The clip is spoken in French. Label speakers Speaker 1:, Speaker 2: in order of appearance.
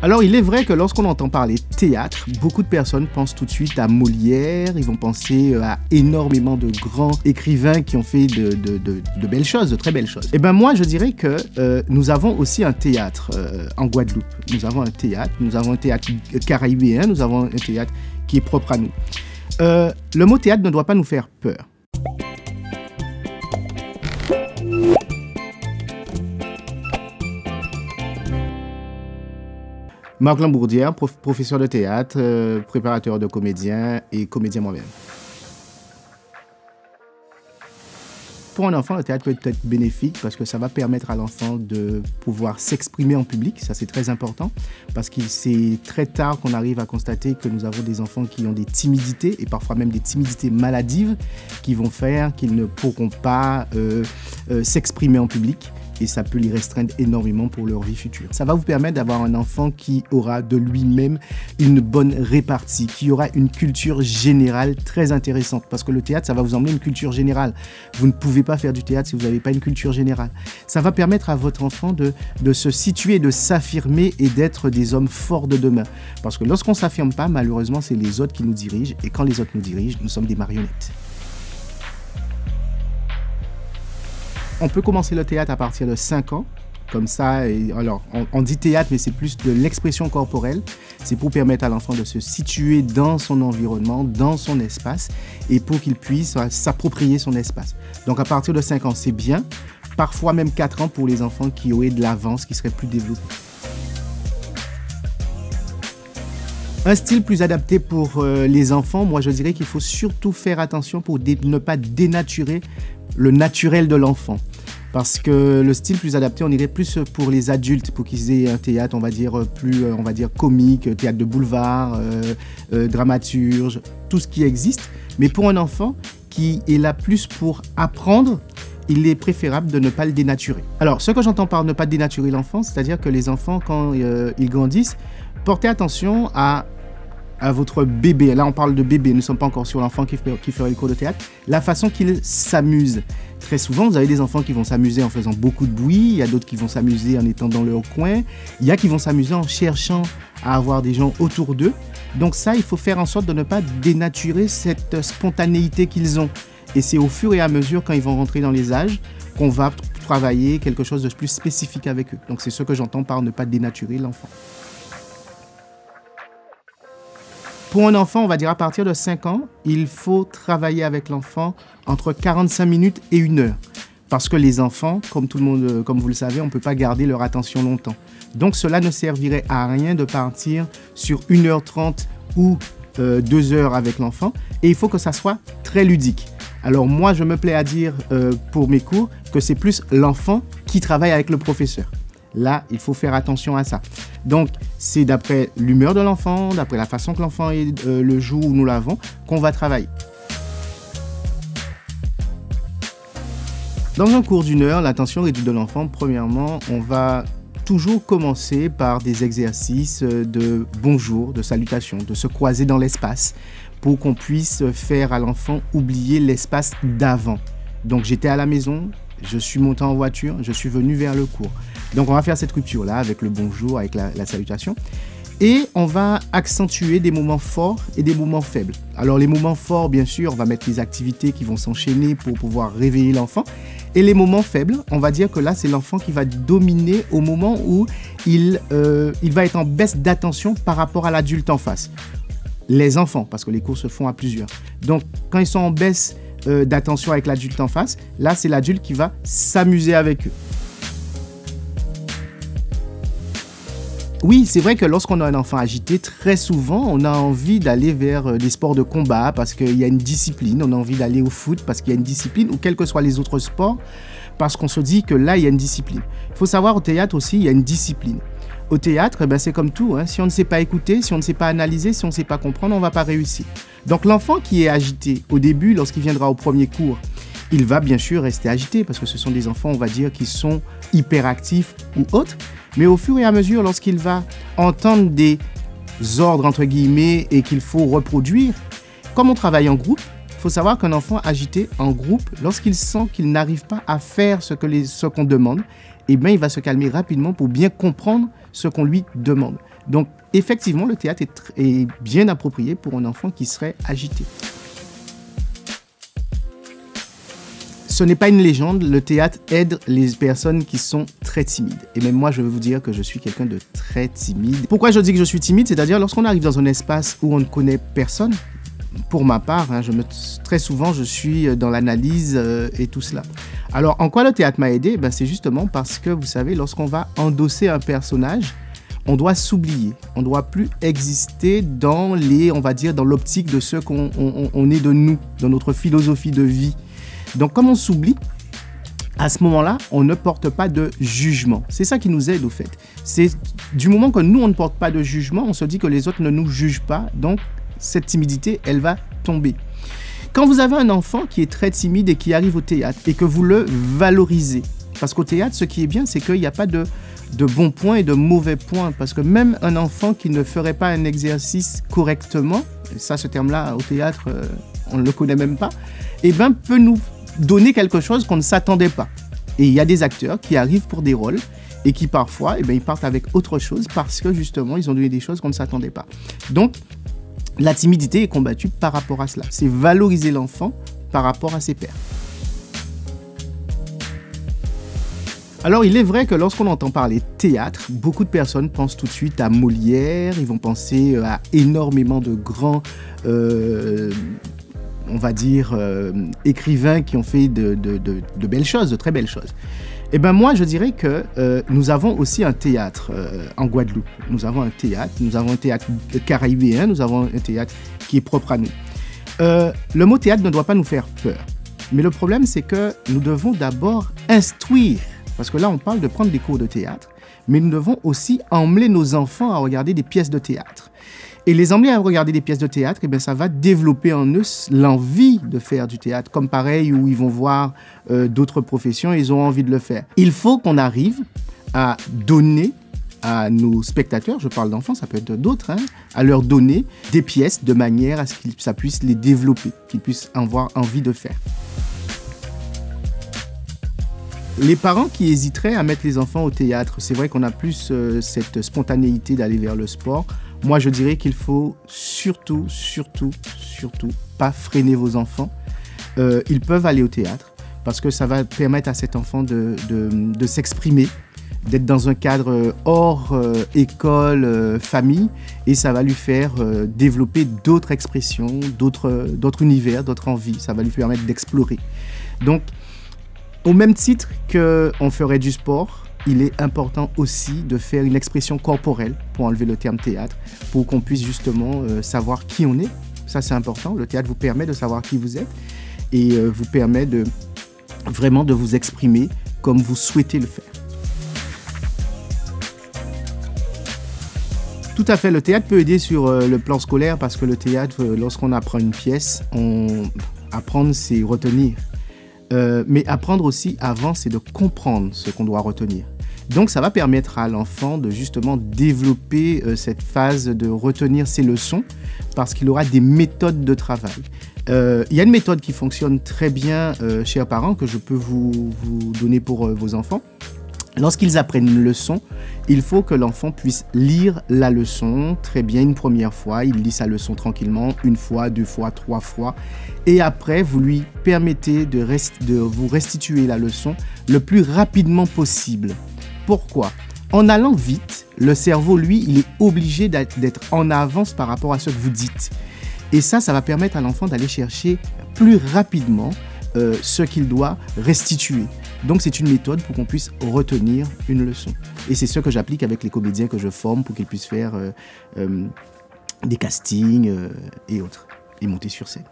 Speaker 1: Alors, il est vrai que lorsqu'on entend parler théâtre, beaucoup de personnes pensent tout de suite à Molière, ils vont penser à énormément de grands écrivains qui ont fait de belles choses, de très belles choses. Et bien moi, je dirais que nous avons aussi un théâtre en Guadeloupe. Nous avons un théâtre caribéen, nous avons un théâtre qui est propre à nous. Le mot théâtre ne doit pas nous faire peur. Marc Lambourdière, professeur de théâtre, préparateur de comédiens et comédien moi-même. Pour un enfant, le théâtre peut être bénéfique parce que ça va permettre à l'enfant de pouvoir s'exprimer en public. Ça, c'est très important parce que c'est très tard qu'on arrive à constater que nous avons des enfants qui ont des timidités et parfois même des timidités maladives qui vont faire qu'ils ne pourront pas s'exprimer en public. Et ça peut les restreindre énormément pour leur vie future. Ça va vous permettre d'avoir un enfant qui aura de lui-même une bonne répartie, qui aura une culture générale très intéressante. Parce que le théâtre, ça va vous emmener une culture générale. Vous ne pouvez pas faire du théâtre si vous n'avez pas une culture générale. Ça va permettre à votre enfant de se situer, de s'affirmer et d'être des hommes forts de demain. Parce que lorsqu'on ne s'affirme pas, malheureusement, c'est les autres qui nous dirigent. Et quand les autres nous dirigent, nous sommes des marionnettes. On peut commencer le théâtre à partir de 5 ans, comme ça. Et alors, on dit théâtre, mais c'est plus de l'expression corporelle. C'est pour permettre à l'enfant de se situer dans son environnement, dans son espace, et pour qu'il puisse s'approprier son espace. Donc, à partir de 5 ans, c'est bien. Parfois même 4 ans pour les enfants qui auraient de l'avance, qui seraient plus développés. Un style plus adapté pour les enfants, moi je dirais qu'il faut surtout faire attention pour ne pas dénaturer le naturel de l'enfant. Parce que le style plus adapté, on irait plus pour les adultes, pour qu'ils aient un théâtre, on va dire, plus comique, théâtre de boulevard, dramaturge, tout ce qui existe. Mais pour un enfant qui est là plus pour apprendre, il est préférable de ne pas le dénaturer. Alors, ce que j'entends par ne pas dénaturer l'enfant, c'est-à-dire que les enfants, quand ils grandissent, portez attention à votre bébé. Là, on parle de bébé, nous ne sommes pas encore sur l'enfant qui ferait le cours de théâtre. La façon qu'il s'amuse. Très souvent, vous avez des enfants qui vont s'amuser en faisant beaucoup de bruit. Il y a d'autres qui vont s'amuser en étant dans leur coin. Il y a qui vont s'amuser en cherchant à avoir des gens autour d'eux. Donc ça, il faut faire en sorte de ne pas dénaturer cette spontanéité qu'ils ont. Et c'est au fur et à mesure, quand ils vont rentrer dans les âges, qu'on va travailler quelque chose de plus spécifique avec eux. Donc c'est ce que j'entends par ne pas dénaturer l'enfant. Pour un enfant, on va dire à partir de 5 ans, il faut travailler avec l'enfant entre 45 minutes et 1 heure. Parce que les enfants, comme tout le monde, comme vous le savez, on ne peut pas garder leur attention longtemps. Donc cela ne servirait à rien de partir sur 1h30 ou 2 heures avec l'enfant. Et il faut que ça soit très ludique. Alors moi, je me plais à dire pour mes cours que c'est plus l'enfant qui travaille avec le professeur. Là, il faut faire attention à ça. Donc, c'est d'après l'humeur de l'enfant, d'après la façon que l'enfant est le jour où nous l'avons, qu'on va travailler. Dans un cours d'1 heure, l'attention réduite de l'enfant, premièrement, on va toujours commencer par des exercices de bonjour, de salutation, de se croiser dans l'espace, pour qu'on puisse faire à l'enfant oublier l'espace d'avant. Donc, j'étais à la maison, je suis monté en voiture, je suis venu vers le cours. Donc, on va faire cette rupture-là avec le bonjour, avec la salutation. Et on va accentuer des moments forts et des moments faibles. Alors, les moments forts, bien sûr, on va mettre les activités qui vont s'enchaîner pour pouvoir réveiller l'enfant. Et les moments faibles, on va dire que là, c'est l'enfant qui va dominer au moment où il va être en baisse d'attention par rapport à l'adulte en face. Les enfants, parce que les cours se font à plusieurs. Donc, quand ils sont en baisse d'attention avec l'adulte en face, là, c'est l'adulte qui va s'amuser avec eux. Oui, c'est vrai que lorsqu'on a un enfant agité, très souvent, on a envie d'aller vers des sports de combat parce qu'il y a une discipline. On a envie d'aller au foot parce qu'il y a une discipline ou quels que soient les autres sports parce qu'on se dit que là, il y a une discipline. Il faut savoir, au théâtre aussi, il y a une discipline. Au théâtre, c'est comme tout. Si on ne sait pas écouter, si on ne sait pas analyser, si on ne sait pas comprendre, on ne va pas réussir. Donc, l'enfant qui est agité au début, lorsqu'il viendra au premier cours, il va bien sûr rester agité parce que ce sont des enfants, on va dire, qui sont hyperactifs ou autres. Mais au fur et à mesure, lorsqu'il va entendre des ordres, entre guillemets, et qu'il faut reproduire, comme on travaille en groupe, il faut savoir qu'un enfant agité en groupe, lorsqu'il sent qu'il n'arrive pas à faire ce qu'on demande, eh bien, il va se calmer rapidement pour bien comprendre ce qu'on lui demande. Donc, effectivement, le théâtre est bien approprié pour un enfant qui serait agité. Ce n'est pas une légende, le théâtre aide les personnes qui sont très timides. Et même moi, je veux vous dire que je suis quelqu'un de très timide. Pourquoi je dis que je suis timide? C'est-à-dire, lorsqu'on arrive dans un espace où on ne connaît personne, pour ma part, hein, très souvent, je suis dans l'analyse et tout cela. Alors, en quoi le théâtre m'a aidé? C'est justement parce que, vous savez, lorsqu'on va endosser un personnage, on doit s'oublier. On ne doit plus exister dans on va dire, dans l'optique de ce qu'on est de nous, dans notre philosophie de vie. Donc, comme on s'oublie, à ce moment-là, on ne porte pas de jugement. C'est ça qui nous aide, au fait. C'est du moment que nous, on ne porte pas de jugement, on se dit que les autres ne nous jugent pas. Donc, cette timidité, elle va tomber. Quand vous avez un enfant qui est très timide et qui arrive au théâtre et que vous le valorisez, parce qu'au théâtre, ce qui est bien, c'est qu'il n'y a pas de bons points et de mauvais points. Parce que même un enfant qui ne ferait pas un exercice correctement, et ça, ce terme-là, au théâtre, on ne le connaît même pas, peut nous donner quelque chose qu'on ne s'attendait pas. Et il y a des acteurs qui arrivent pour des rôles et qui parfois, ils partent avec autre chose parce que justement, ils ont donné des choses qu'on ne s'attendait pas. Donc, la timidité est combattue par rapport à cela. C'est valoriser l'enfant par rapport à ses pairs. Alors, il est vrai que lorsqu'on entend parler théâtre, beaucoup de personnes pensent tout de suite à Molière, ils vont penser à énormément de grands on va dire, écrivains qui ont fait de belles choses, de très belles choses. Eh bien, moi, je dirais que nous avons aussi un théâtre en Guadeloupe. Nous avons un théâtre caribéen, nous avons un théâtre qui est propre à nous. Le mot théâtre ne doit pas nous faire peur. Mais le problème, c'est que nous devons d'abord instruire, parce que là, on parle de prendre des cours de théâtre, mais nous devons aussi emmener nos enfants à regarder des pièces de théâtre. Et les emmener à regarder des pièces de théâtre, ça va développer en eux l'envie de faire du théâtre. Comme pareil, où ils vont voir d'autres professions et ils ont envie de le faire. Il faut qu'on arrive à donner à nos spectateurs, je parle d'enfants, ça peut être d'autres, à leur donner des pièces de manière à ce que ça puisse les développer, qu'ils puissent avoir envie de faire. Les parents qui hésiteraient à mettre les enfants au théâtre, c'est vrai qu'on a plus cette spontanéité d'aller vers le sport. Moi, je dirais qu'il faut surtout pas freiner vos enfants. Ils peuvent aller au théâtre parce que ça va permettre à cet enfant de s'exprimer, d'être dans un cadre hors école, famille, et ça va lui faire développer d'autres expressions, d'autres univers, d'autres envies. Ça va lui permettre d'explorer. Donc, au même titre qu'on ferait du sport, il est important aussi de faire une expression corporelle, pour enlever le terme théâtre, pour qu'on puisse justement savoir qui on est. Ça, c'est important. Le théâtre vous permet de savoir qui vous êtes et vous permet vraiment de vous exprimer comme vous souhaitez le faire. Tout à fait, le théâtre peut aider sur le plan scolaire parce que le théâtre, lorsqu'on apprend une pièce, apprendre, c'est retenir. Mais apprendre aussi, avant, c'est de comprendre ce qu'on doit retenir. Donc, ça va permettre à l'enfant de justement développer cette phase de retenir ses leçons parce qu'il aura des méthodes de travail. Il y a une méthode qui fonctionne très bien, chers parents, que je peux vous donner pour vos enfants. Lorsqu'ils apprennent une leçon, il faut que l'enfant puisse lire la leçon très bien une première fois. Il lit sa leçon tranquillement, une fois, deux fois, trois fois. Et après, vous lui permettez de vous restituer la leçon le plus rapidement possible. Pourquoi ? En allant vite, le cerveau, lui, il est obligé d'être en avance par rapport à ce que vous dites. Et ça va permettre à l'enfant d'aller chercher plus rapidement ce qu'il doit restituer. Donc, c'est une méthode pour qu'on puisse retenir une leçon. Et c'est ce que j'applique avec les comédiens que je forme pour qu'ils puissent faire des castings et autres, et monter sur scène.